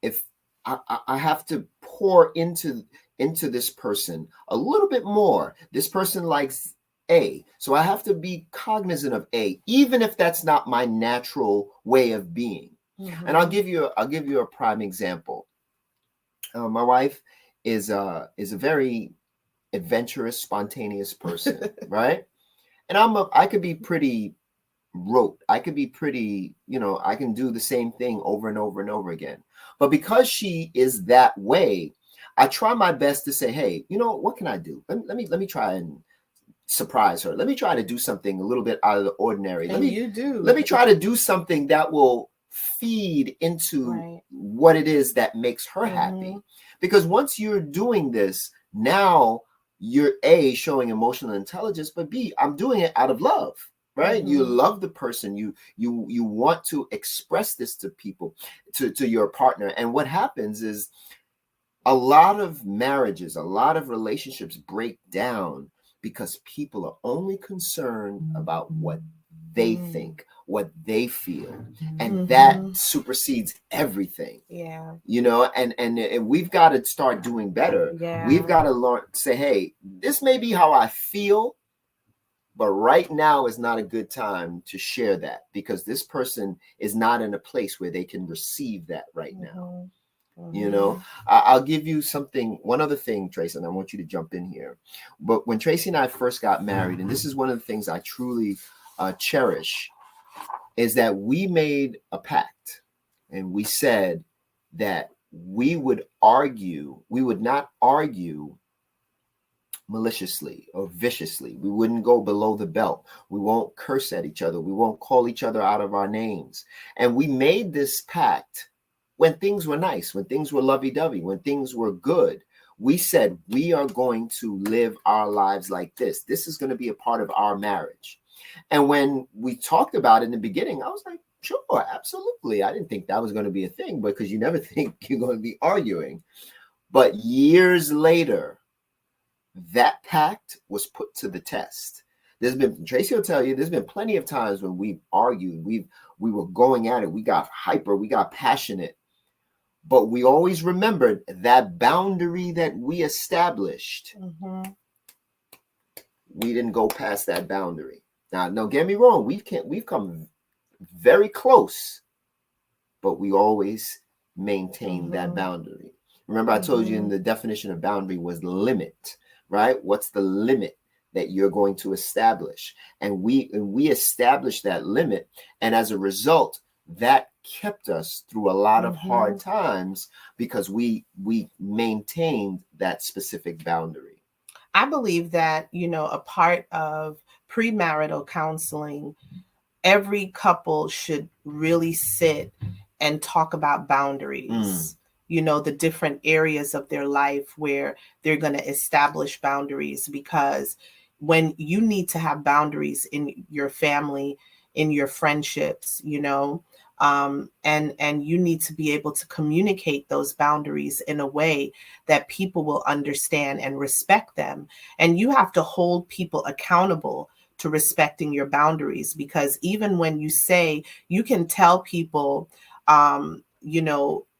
If I have to pour into this person a little bit more, this person likes A, so I have to be cognizant of A, even if that's not my natural way of being. And I'll give you a prime example. My wife is a very adventurous, spontaneous person, right? And I could be pretty rote. I could be pretty, I can do the same thing over and over and over again. But because she is that way, I try my best to say, hey, what can I do? Let me try and surprise her. Let me try to do something a little bit out of the ordinary. Let me try to do something that will feed into what it is that makes her happy. Because once you're doing this, now you're A, showing emotional intelligence, but B, I'm doing it out of love, right? You love the person. You want to express this to people, to your partner. And what happens is a lot of marriages, a lot of relationships break down because people are only concerned about what they think, what they feel, and that supersedes everything. Yeah. You know, and we've got to start doing better. Yeah. We've got to learn, say, hey, this may be how I feel, but right now is not a good time to share that, because this person is not in a place where they can receive that right now. You know, I'll give you something, one other thing, Tracy, and I want you to jump in here. But when Tracy and I first got married, and this is one of the things I truly cherish, is that we made a pact, and we said that we would not argue maliciously or viciously. We wouldn't go below the belt. We won't curse at each other. We won't call each other out of our names. And we made this pact when things were nice, when things were lovey-dovey, when things were good. We said, we are going to live our lives like this. This is going to be a part of our marriage. And when we talked about it in the beginning, I was like, sure, absolutely. I didn't think that was going to be a thing, because you never think you're going to be arguing. But years later, that pact was put to the test. Tracy will tell you, there's been plenty of times when we've argued, we were going at it, we got hyper, we got passionate, but we always remembered that boundary that we established. We didn't go past that boundary. Now, don't get me wrong, we've come very close, but we always maintain that boundary. Remember, I told you in the definition of boundary was limit, right? What's the limit that you're going to establish? And we established that limit, and as a result, that kept us through a lot of hard times, because we maintained that specific boundary. I believe that, a part of premarital counseling, every couple should really sit and talk about boundaries. The different areas of their life where they're going to establish boundaries, because when you need to have boundaries in your family, in your friendships, and you need to be able to communicate those boundaries in a way that people will understand and respect them. And you have to hold people accountable to respecting your boundaries, because even when you say, you can tell people,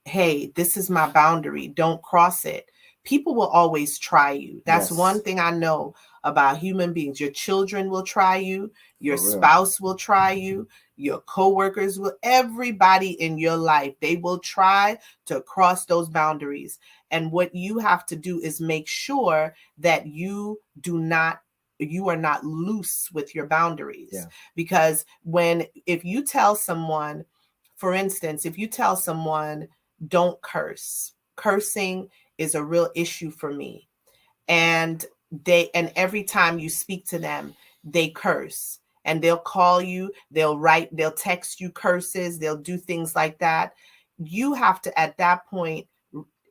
hey, this is my boundary, don't cross it. People will always try you. That's one thing I know about human beings. Your children will try you. Your spouse will try you. Your coworkers will, everybody in your life, they will try to cross those boundaries. And what you have to do is make sure that you are not loose with your boundaries. Because if you tell someone, for instance, if you tell someone, don't curse, cursing is a real issue for me, and every time you speak to them, they curse, and they'll call you, they'll text you curses, they'll do things like that. You have to, at that point,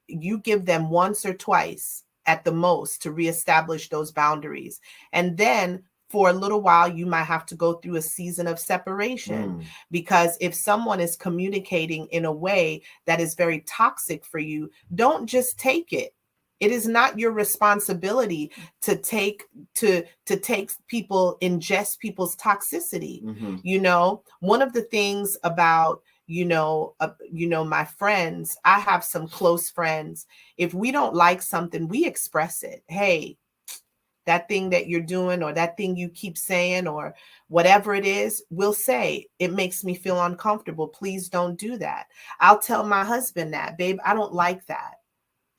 you give them once or twice at the most to reestablish those boundaries. And then for a little while, you might have to go through a season of separation, because if someone is communicating in a way that is very toxic for you, don't just take it. It is not your responsibility to take people, ingest people's toxicity. One of the things about, my friends, I have some close friends. If we don't like something, we express it. Hey, that thing that you're doing, or that thing you keep saying, or whatever it is, we'll say, it makes me feel uncomfortable. Please don't do that. I'll tell my husband that, babe, I don't like that.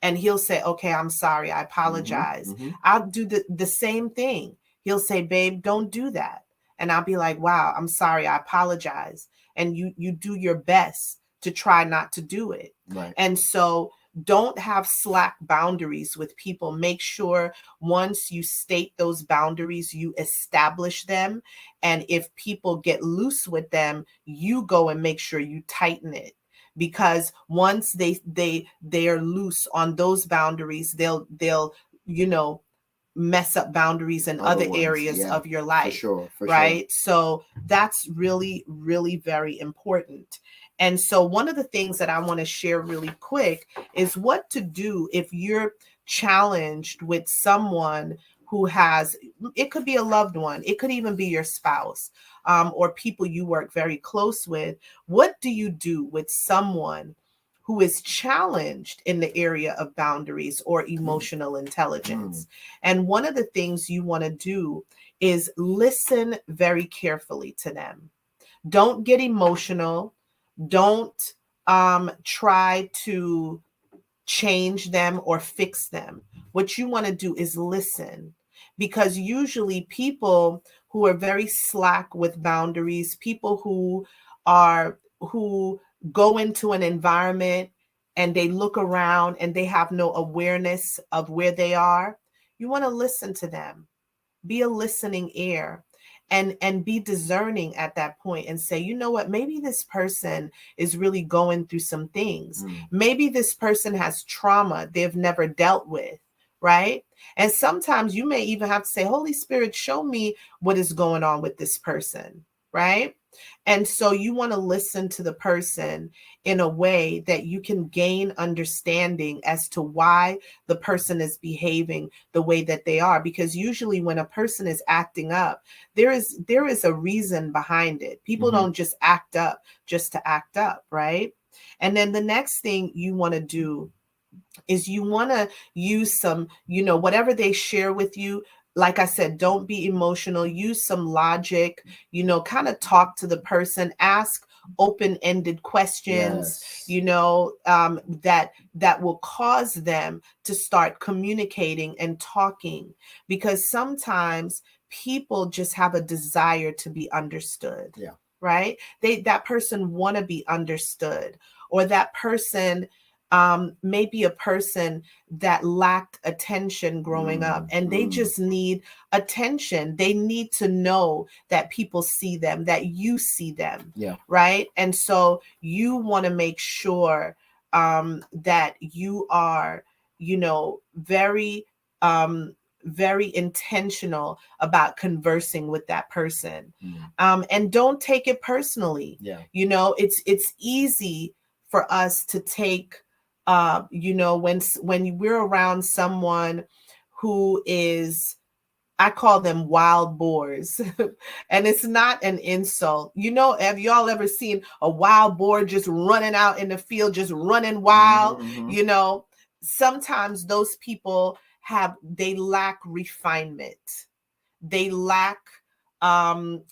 And he'll say, okay, I'm sorry, I apologize. I'll do the same thing. He'll say, babe, don't do that. And I'll be like, wow, I'm sorry, I apologize. And you do your best to try not to do it. Right. And so don't have slack boundaries with people. Make sure once you state those boundaries, you establish them. And if people get loose with them, you go and make sure you tighten it. Because once they are loose on those boundaries, they'll mess up boundaries in other areas of your life. For right? So that's really, really very important. And so one of the things that I want to share really quick is what to do if you're challenged with someone who has, it could be a loved one, it could even be your spouse, or people you work very close with. What do you do with someone who is challenged in the area of boundaries or emotional intelligence? And one of the things you want to do is listen very carefully to them. Don't get emotional. Don't try to change them or fix them. What you want to do is listen, because usually people who are very slack with boundaries, people who go into an environment and they look around and they have no awareness of where they are, you want to listen to them. Be a listening ear. And be discerning at that point and say, you know what, maybe this person is really going through some things. Maybe this person has trauma they've never dealt with, right? And sometimes you may even have to say, Holy Spirit, show me what is going on with this person, right? And so you want to listen to the person in a way that you can gain understanding as to why the person is behaving the way that they are. Because usually when a person is acting up, there is a reason behind it. People don't just act up just to act up, right? And then the next thing you want to do is you want to use some, whatever they share with you. Like I said, don't be emotional. Use some logic, kind of talk to the person, ask open-ended questions, that will cause them to start communicating and talking, because sometimes people just have a desire to be understood. Yeah. Right? That person want to be understood, or that person maybe a person that lacked attention growing up, and they just need attention. They need to know that people see them, that you see them. Yeah. Right. And so you want to make sure that you are, very, very intentional about conversing with that person. And don't take it personally. Yeah. It's easy for us to take, when we're around someone who is, I call them wild boars, and it's not an insult. Have y'all ever seen a wild boar just running out in the field, just running wild? Sometimes those people they lack refinement. They lack their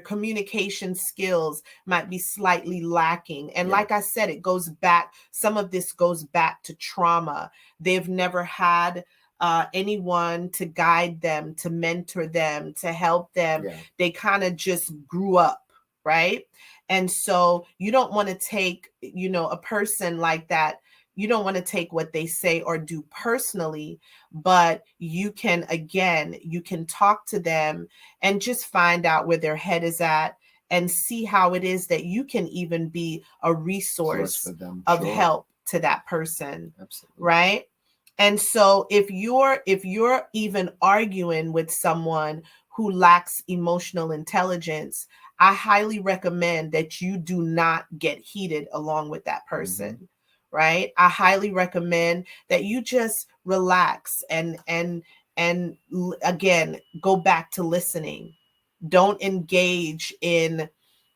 communication skills might be slightly lacking. And like I said, some of this goes back to trauma. They've never had anyone to guide them, to mentor them, to help them. They kind of just grew up, right? And so you don't want to take, a person like that. You don't want to take what they say or do personally, but you can talk to them and just find out where their head is at, and see how it is that you can even be a resource of help to that person. Absolutely. Right? And so if you're even arguing with someone who lacks emotional intelligence, I highly recommend that you do not get heated along with that person. Right? I highly recommend that you just relax and again, go back to listening. Don't engage in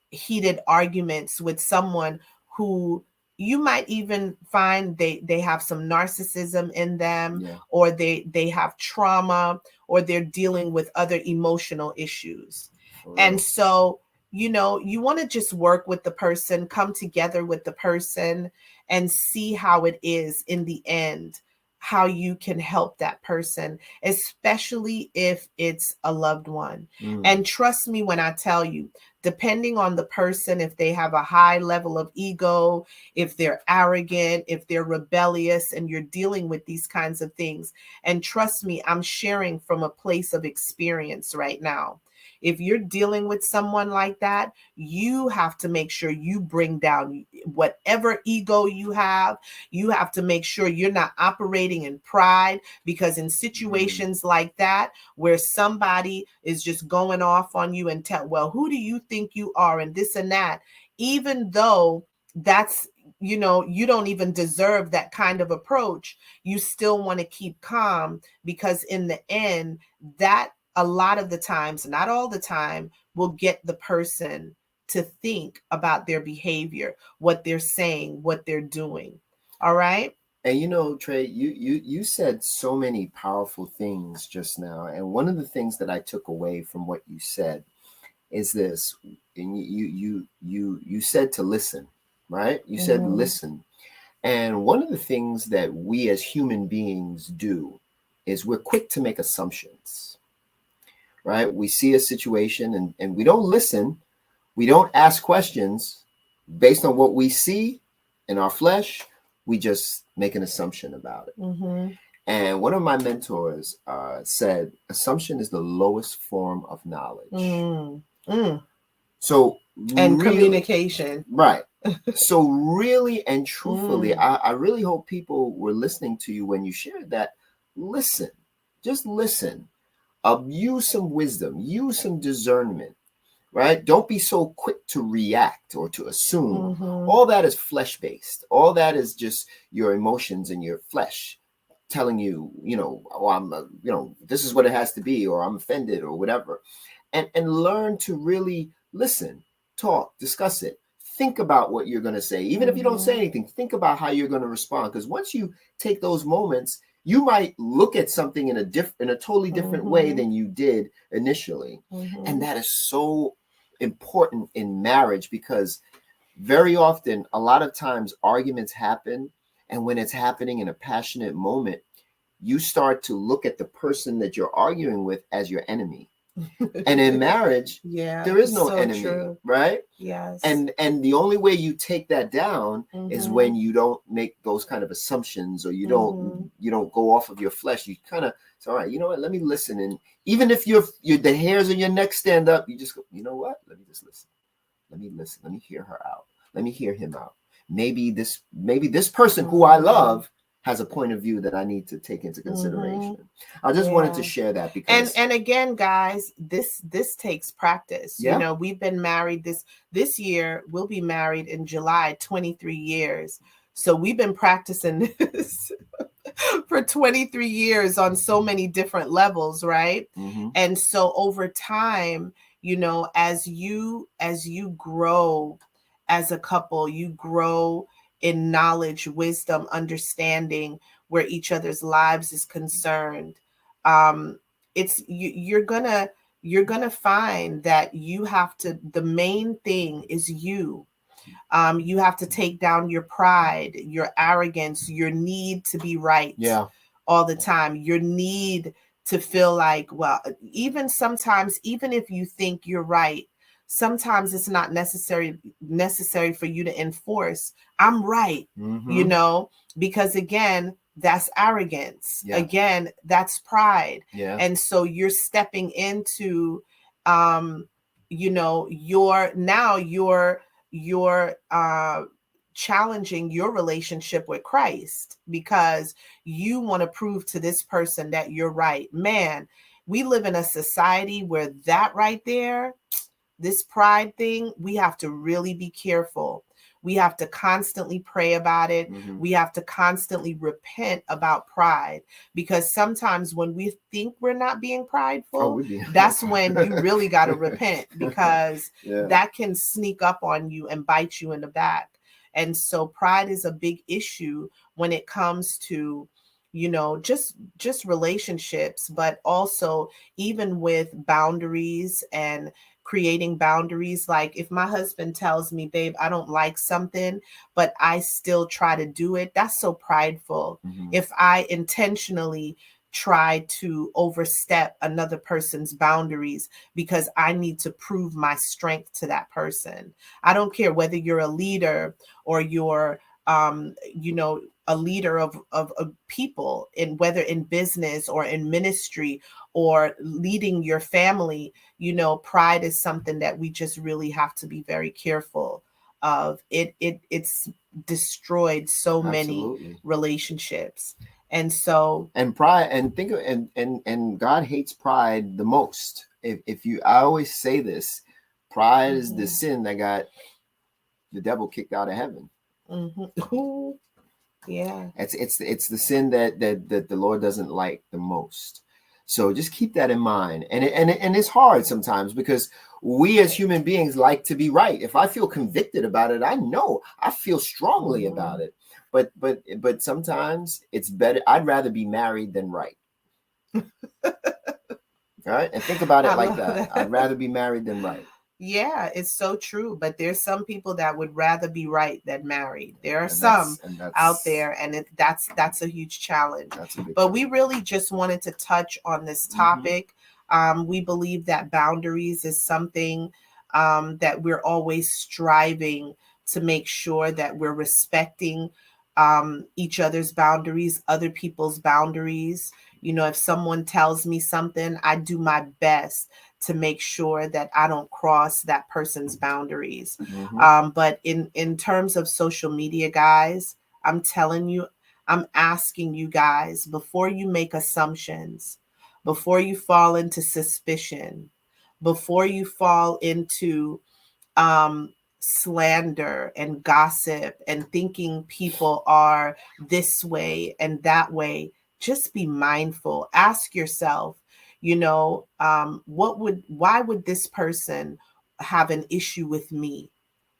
heated arguments with someone who you might even find they have some narcissism in them, or they have trauma, or they're dealing with other emotional issues. And so, you want to just work with the person, come together with the person, and see how it is in the end, how you can help that person, especially if it's a loved one. And trust me when I tell you, depending on the person, if they have a high level of ego, if they're arrogant, if they're rebellious, and you're dealing with these kinds of things. And trust me, I'm sharing from a place of experience right now. If you're dealing with someone like that, you have to make sure you bring down whatever ego you have. You have to make sure you're not operating in pride, because in situations like that, where somebody is just going off on you and well, who do you think you are, and this and that, even though that's, you don't even deserve that kind of approach, you still want to keep calm, because in the end, that a lot of the times, not all the time, will get the person to think about their behavior, what they're saying, what they're doing. All right. And Trey, you said so many powerful things just now. And one of the things that I took away from what you said is this. And you said to listen, right? You said listen. And one of the things that we as human beings do is we're quick to make assumptions, right? We see a situation and we don't listen. We don't ask questions based on what we see in our flesh. We just make an assumption about it. And one of my mentors said, assumption is the lowest form of knowledge. So, and really, communication. Right. So really and truthfully, I really hope people were listening to you when you shared that. Listen, just listen. Use some wisdom, use some discernment, right? Don't be so quick to react or to assume. All that is flesh-based. All that is just your emotions and your flesh telling you, this is what it has to be, or I'm offended or whatever. And learn to really listen, talk, discuss it. Think about what you're going to say. Even if you don't say anything, think about how you're going to respond. Because once you take those moments, you might look at something in a totally different way than you did initially. And that is so important in marriage, because very often, a lot of times, arguments happen. And when it's happening in a passionate moment, you start to look at the person that you're arguing with as your enemy. And in marriage, there is no enemy, right? Yes. And the only way you take that down is when you don't make those kind of assumptions, or you don't go off of your flesh. You kind of say, all right, you know what? Let me listen. And even if the hairs on your neck stand up, you just go, you know what? Let me just listen. Let me listen. Let me hear her out. Let me hear him out. Maybe this person who I love has a point of view that I need to take into consideration. I just wanted to share that, because and again, guys, this takes practice. We've been married this year. We'll be married in July, 23 years. So we've been practicing this for 23 years on so many different levels, right? And so over time, as you grow as a couple, you grow in knowledge, wisdom, understanding where each other's lives is concerned. You're gonna find that you have to. The main thing is you. You have to take down your pride, your arrogance, your need to be right all the time. Your need to feel like, well, even sometimes, even if you think you're right, sometimes it's not necessary for you to enforce, I'm right, because again, that's arrogance. Again, that's pride. And so you're stepping into, you're challenging your relationship with Christ, because you want to prove to this person that you're right. Man, we live in a society where that right there, this pride thing, we have to really be careful. We have to constantly pray about it. We have to constantly repent about pride, because sometimes when we think we're not being prideful, that's when you really got to repent, because that can sneak up on you and bite you in the back. And so pride is a big issue when it comes to, just relationships, but also even with boundaries and creating boundaries. Like if my husband tells me, babe, I don't like something, but I still try to do it, that's so prideful. If I intentionally try to overstep another person's boundaries because I need to prove my strength to that person. I don't care whether you're a leader or you're, a leader of people, in whether in business or in ministry or leading your family, pride is something that we just really have to be very careful of. It's destroyed so many Absolutely. relationships. And so, And pride, and think of, and God hates pride the most. If you, I always say this, pride is the sin that got the devil kicked out of heaven. Yeah, it's the sin that the Lord doesn't like the most. So just keep that in mind. And it's hard sometimes, because we as human beings like to be right. If I feel convicted about it, I know I feel strongly about it. But sometimes it's better. I'd rather be married than right. All right, and think about it like that. I'd rather be married than right. Yeah, it's so true. But there's some people that would rather be right than married. There are some out there, and that's a huge challenge. But we really just wanted to touch on this topic. We believe that boundaries is something that we're always striving to make sure that we're respecting each other's boundaries, other people's boundaries. If someone tells me something, I do my best to make sure that I don't cross that person's boundaries. But in terms of social media, guys, I'm telling you, I'm asking you guys, before you make assumptions, before you fall into suspicion, before you fall into slander and gossip and thinking people are this way and that way, just be mindful. Ask yourself, why would this person have an issue with me?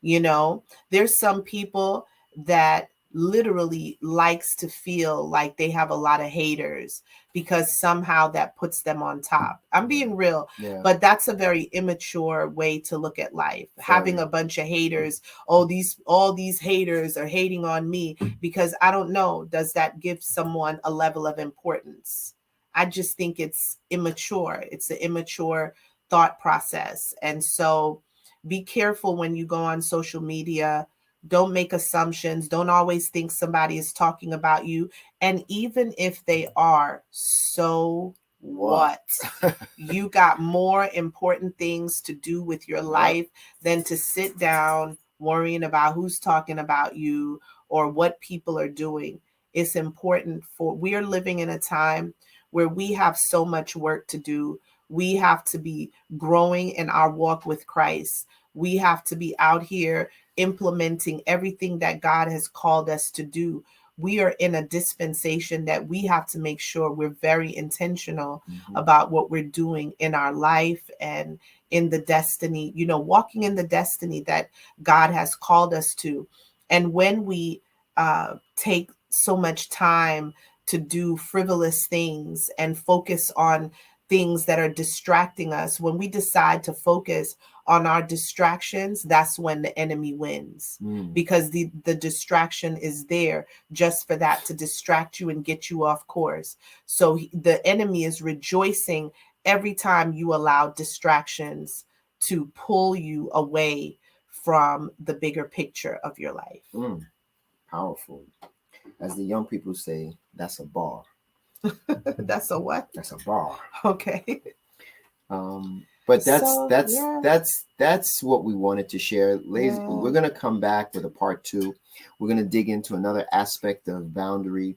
There's some people that literally likes to feel like they have a lot of haters because somehow that puts them on top. I'm being real, but that's a very immature way to look at life. Having a bunch of haters, all these haters are hating on me because I don't know, does that give someone a level of importance? I just think it's immature. It's an immature thought process. And so be careful when you go on social media. Don't make assumptions. Don't always think somebody is talking about you. And even if they are, so what? You got more important things to do with your life than to sit down worrying about who's talking about you or what people are doing. It's important we are living in a time where we have so much work to do. We have to be growing in our walk with Christ. We have to be out here implementing everything that God has called us to do. We are in a dispensation that we have to make sure we're very intentional about what we're doing in our life and in the destiny, walking in the destiny that God has called us to. And when we take so much time to do frivolous things and focus on things that are distracting us, when we decide to focus on our distractions, that's when the enemy wins, because the distraction is there just for that, to distract you and get you off course. So the enemy is rejoicing every time you allow distractions to pull you away from the bigger picture of your life. Powerful. As the young people say, that's a bar. That's a what? That's a bar. Okay. But that's what we wanted to share. Ladies, we're going to come back with a part 2. We're going to dig into another aspect of boundary.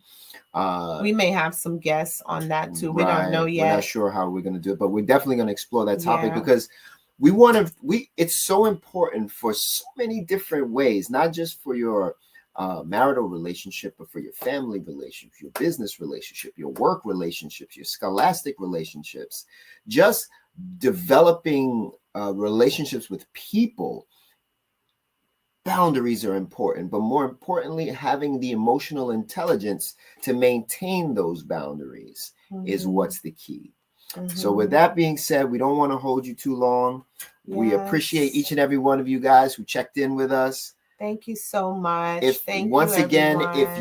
We may have some guests on that too. We don't know yet. We're not sure how we're going to do it, but we're definitely going to explore that topic because it's so important for so many different ways, not just for your marital relationship, but for your family relationship, your business relationship, your work relationships, your scholastic relationships, just developing relationships with people. Boundaries are important, but more importantly, having the emotional intelligence to maintain those boundaries is what's the key. So with that being said, we don't want to hold you too long. We appreciate each and every one of you guys who checked in with us. Thank you so much. If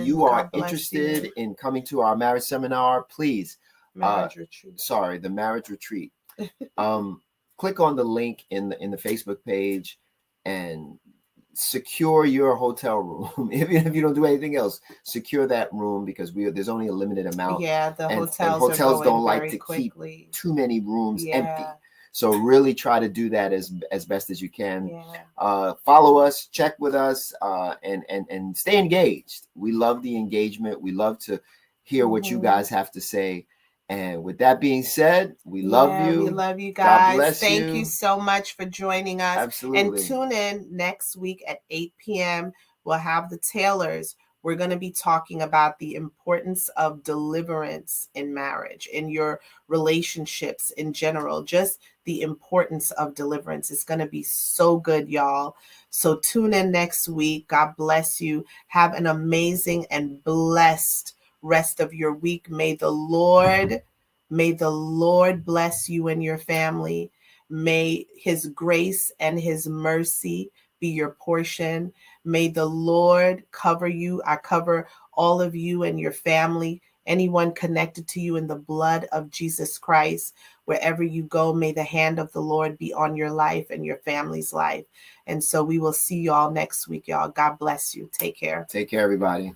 you are interested in coming to our marriage seminar, please, the marriage retreat. Click on the link in the Facebook page and secure your hotel room. Even if you don't do anything else, secure that room, because there's only a limited amount. Yeah, the and hotels are going don't like very to quickly. keep too many rooms empty. Yeah. So really try to do that as best as you can. Yeah. Follow us, check with us, and stay engaged. We love the engagement. We love to hear what you guys have to say. And with that being said, we love you. We love you God guys. bless Thank you. you so much for joining us. Absolutely. And tune in next week at 8 p.m. We'll have the Taylors. We're going to be talking about the importance of deliverance in marriage, in your relationships in general, just the importance of deliverance. It's going to be so good, y'all. So tune in next week. God bless you. Have an amazing and blessed rest of your week. May the Lord bless you and your family. May his grace and his mercy be your portion. May the Lord cover you. I cover all of you and your family, anyone connected to you, in the blood of Jesus Christ. Wherever you go, may the hand of the Lord be on your life and your family's life. And so we will see y'all next week, y'all. God bless you. Take care. Take care, everybody.